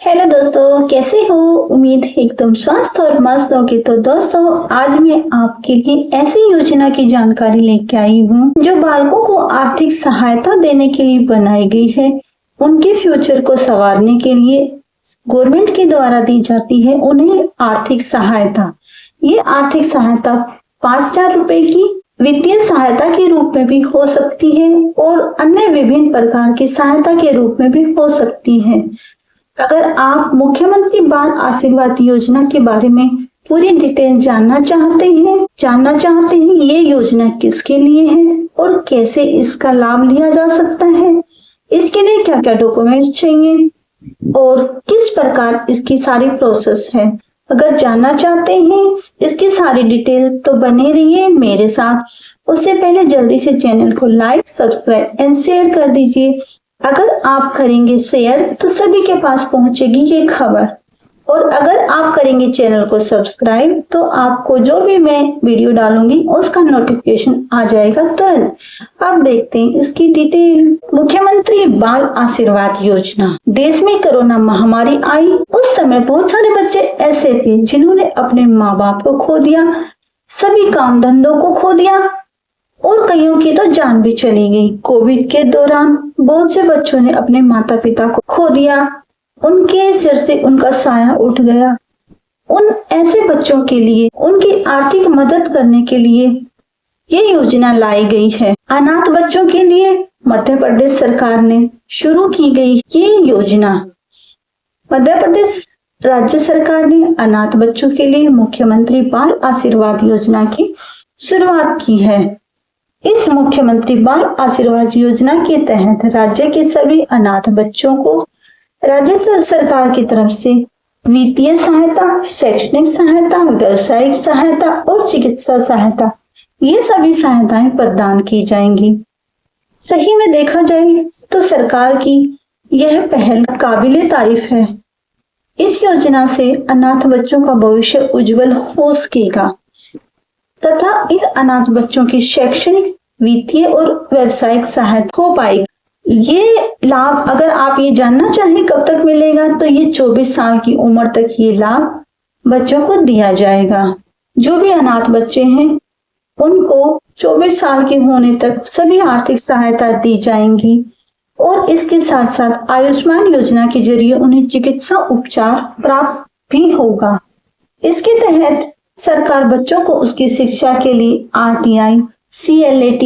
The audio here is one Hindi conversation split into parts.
हेलो दोस्तों, कैसे हो? उम्मीद है एकदम स्वस्थ और मस्त होगी। तो दोस्तों, आज मैं आपके लिए ऐसी योजना की जानकारी लेके आई हूँ जो बालकों को आर्थिक सहायता देने के लिए बनाई गई है। उनके फ्यूचर को संवारने के लिए गवर्नमेंट के द्वारा दी जाती है उन्हें आर्थिक सहायता। ये आर्थिक सहायता 5,000 रुपए की वित्तीय सहायता के रूप में भी हो सकती है और अन्य विभिन्न प्रकार की सहायता के रूप में भी हो सकती है। अगर आप मुख्यमंत्री बाल आशीर्वाद योजना के बारे में पूरी डिटेल जानना चाहते हैं ये योजना किसके लिए है और कैसे इसका लाभ लिया जा सकता है, इसके लिए क्या क्या डॉक्यूमेंट्स चाहिए और किस प्रकार इसकी सारी प्रोसेस है, अगर जानना चाहते हैं इसकी सारी डिटेल तो बने रहिए मेरे साथ। उससे पहले जल्दी से चैनल को लाइक, सब्सक्राइब एंड शेयर कर दीजिए। अगर आप करेंगे शेयर तो सभी के पास पहुंचेगी ये खबर, और अगर आप करेंगे चैनल को सब्सक्राइब तो आपको जो भी मैं वीडियो डालूंगी उसका नोटिफिकेशन आ जाएगा तुरंत। अब देखते हैं इसकी डिटेल। मुख्यमंत्री बाल आशीर्वाद योजना। देश में कोरोना महामारी आई उस समय बहुत सारे बच्चे ऐसे थे जिन्होंने अपने माँ बाप को खो दिया, सभी काम धंधों को खो दिया और कईयों की तो जान भी चली गई। कोविड के दौरान बहुत से बच्चों ने अपने माता पिता को खो दिया, उनके सिर से उनका साया उठ गया। उन ऐसे बच्चों के लिए उनकी आर्थिक मदद करने के लिए ये योजना लाई गई है। अनाथ बच्चों के लिए मध्य प्रदेश सरकार ने शुरू की गई ये योजना। मध्य प्रदेश राज्य सरकार ने अनाथ बच्चों के लिए मुख्यमंत्री बाल आशीर्वाद योजना की शुरुआत की है। इस मुख्यमंत्री बाल आशीर्वाद योजना के तहत राज्य के सभी अनाथ बच्चों को राज्य सरकार की तरफ से वित्तीय सहायता, शैक्षणिक सहायता, व्यवसायिक सहायता और चिकित्सा सहायता, ये सभी सहायताएं प्रदान की जाएंगी। सही में देखा जाए तो सरकार की यह पहल काबिले तारीफ है। इस योजना से अनाथ बच्चों का भविष्य उज्जवल हो सकेगा तथा इन अनाथ बच्चों की शैक्षणिक, वित्तीय और व्यावसायिक सहायता हो पाएगी। ये लाभ अगर आप ये जानना चाहें कब तक मिलेगा तो ये 24 साल की उम्र तक ये लाभ बच्चों को दिया जाएगा। जो भी अनाथ बच्चे हैं उनको 24 साल के होने तक सभी आर्थिक सहायता दी जाएंगी और इसके साथ साथ आयुष्मान योजना के जरिए उन्हें चिकित्सा उपचार प्राप्त भी होगा। इसके तहत सरकार बच्चों को उसकी शिक्षा के लिए RTI, CLAT,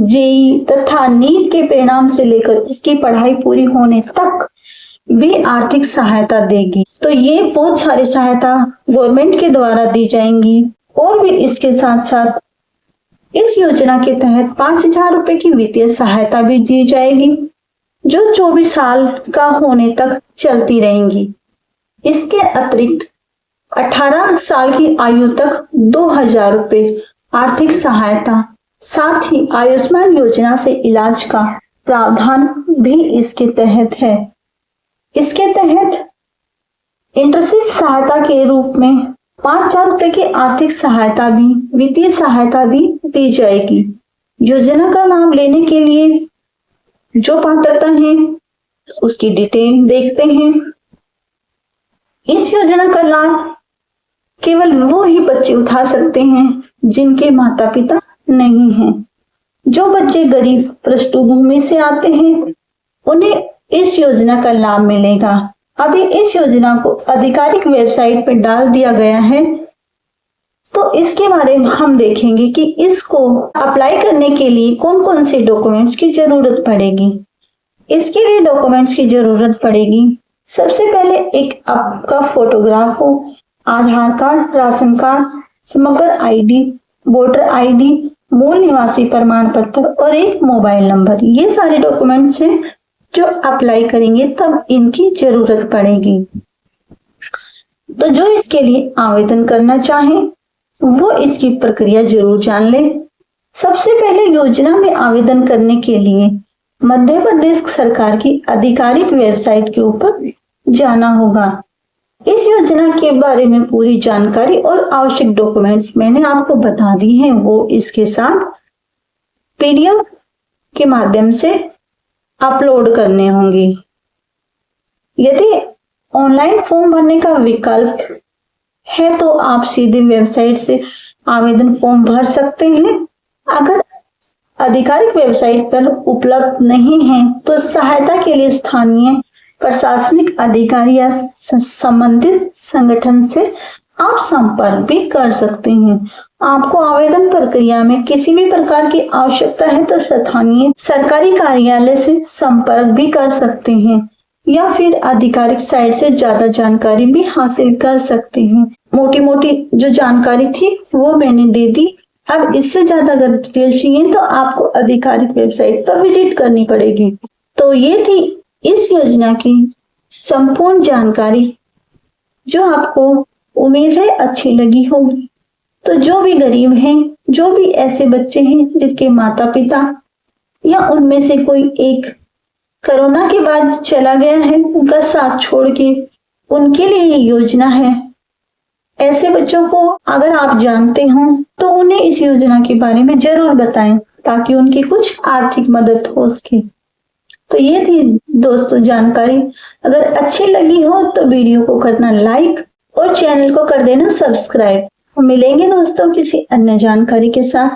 JEE तथा नीट के परिणाम से लेकर इसकी पढ़ाई पूरी होने तक भी आर्थिक सहायता देगी। तो ये बहुत सारी सहायता गवर्नमेंट के द्वारा दी जाएंगी और भी इसके साथ साथ इस योजना के तहत 5,000 रुपए की वित्तीय सहायता भी दी जाएगी जो 24 साल का होने तक चलती रहेंगी। इसके अतिरिक्त 18 साल की आयु तक 2,000 रुपए आर्थिक सहायता, साथ ही आयुष्मान योजना से इलाज का प्रावधान भी इसके तहत है। इसके तहत इंटर्नशिप सहायता के रूप में 5,000 रुपए की आर्थिक सहायता भी, वित्तीय सहायता भी दी जाएगी। योजना का लाभ लेने के लिए जो पात्रता है उसकी डिटेल देखते हैं। इस योजना का लाभ केवल वो ही बच्चे उठा सकते हैं जिनके माता पिता नहीं हैं। जो बच्चे गरीब पृष्ठभूमि से आते हैं उन्हें इस योजना का लाभ मिलेगा। अभी इस योजना को आधिकारिक वेबसाइट पर डाल दिया गया है तो इसके बारे में हम देखेंगे कि इसको अप्लाई करने के लिए कौन कौन से डॉक्यूमेंट्स की जरूरत पड़ेगी। इसके लिए डॉक्यूमेंट्स की जरूरत पड़ेगी, सबसे पहले एक आपका फोटोग्राफ हो, आधार कार्ड, राशन कार्ड, समग्र ID, वोटर ID, मूल निवासी प्रमाण पत्र और एक मोबाइल नंबर। ये सारे डॉक्यूमेंट्स हैं जो अप्लाई करेंगे तब इनकी जरूरत पड़ेगी। तो जो इसके लिए आवेदन करना चाहे वो इसकी प्रक्रिया जरूर जान ले। सबसे पहले योजना में आवेदन करने के लिए मध्य प्रदेश सरकार की आधिकारिक वेबसाइट के ऊपर जाना होगा। इस योजना के बारे में पूरी जानकारी और आवश्यक डॉक्यूमेंट्स मैंने आपको बता दी हैं, वो इसके साथ PDF के माध्यम से अपलोड करने होंगे। यदि ऑनलाइन फॉर्म भरने का विकल्प है तो आप सीधे वेबसाइट से आवेदन फॉर्म भर सकते हैं। अगर आधिकारिक वेबसाइट पर उपलब्ध नहीं है तो सहायता के लिए स्थानीय प्रशासनिक अधिकारी या संबंधित संगठन से आप संपर्क भी कर सकते हैं। आपको आवेदन प्रक्रिया में किसी भी प्रकार की आवश्यकता है तो स्थानीय सरकारी कार्यालय से संपर्क भी कर सकते हैं या फिर आधिकारिक साइट से ज्यादा जानकारी भी हासिल कर सकते हैं। मोटी मोटी जो जानकारी थी वो मैंने दे दी। अब इससे ज्यादा अगर डिटेल चाहिए तो आपको आधिकारिक वेबसाइट पर विजिट करनी पड़ेगी। तो ये थी इस योजना की संपूर्ण जानकारी जो आपको उम्मीद है अच्छी लगी होगी। तो जो भी गरीब हैं, जो भी ऐसे बच्चे हैं जिनके माता पिता या उनमें से कोई एक कोरोना के बाद चला गया है, उनका साथ छोड़ के, उनके लिए ये योजना है। ऐसे बच्चों को अगर आप जानते हो तो उन्हें इस योजना के बारे में जरूर बताएं ताकि उनकी कुछ आर्थिक मदद हो सके। तो ये थी दोस्तों जानकारी। अगर अच्छी लगी हो तो वीडियो को करना लाइक और चैनल को कर देना सब्सक्राइब। मिलेंगे दोस्तों किसी अन्य जानकारी के साथ।